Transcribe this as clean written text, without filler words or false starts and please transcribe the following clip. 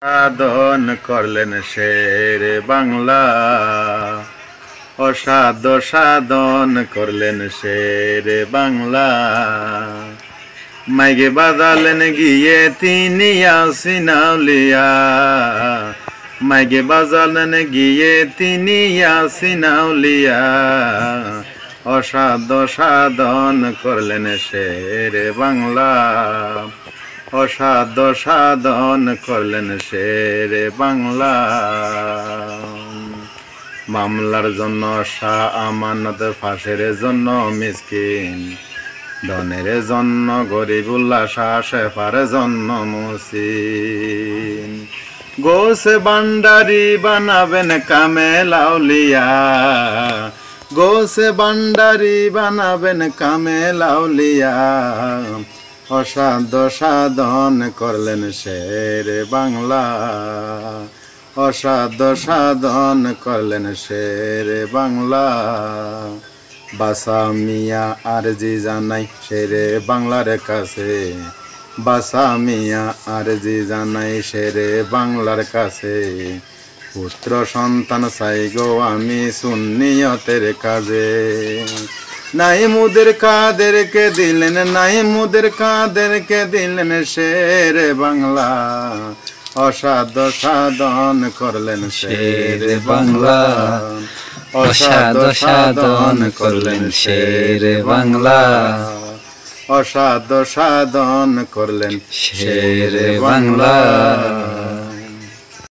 সাধন করলেন শের বাংলা, অসাধ্য সাধন করলেন শের বাংলা। মাইকে বাজালেন গিয়ে তিনি আসিনাউলিয়া, মাইকে বাজালেন গিয়ে তিনি আসিনাউলিয়া। অসাধ্য সাধন করলেন শের বাংলা, অসাধ্য সাধন করলেন শের বাংলা। মামলার জন্য শাহ আমানত, ফাঁসের জন্য মিসকিন, ধনের জন্য গরিবুল্লাহ শাহ, শেফার জন্য মুসিন। গোসে ভান্ডারি বানাবেন কামেল আউলিয়া, গোসে ভান্ডারি বানাবেন কামেল আউলিয়া। অসাধ্য সাধন করলেন শের বাংলা, অসাধ্য সাধন করলেন শের বাংলা। বাসা মিয়া আরজি জানাই শেরে বাংলার কাছে, বাসা মিয়া আরজি জানাই শেরে বাংলার কাছে। পুত্র সন্তান চাই গো আমি সুন্নিয়তের কাজে। নাই মুদের কাদেরকে দিলেন, নাই মুদের কাদেরকে দিলেন শের বাংলা। অসাধ্য সাধন করলেন শের বাংলা, অসাধ্য সাধন করলেন শের বাংলা। অসাধ্য সাধন করলেন শের বাংলা।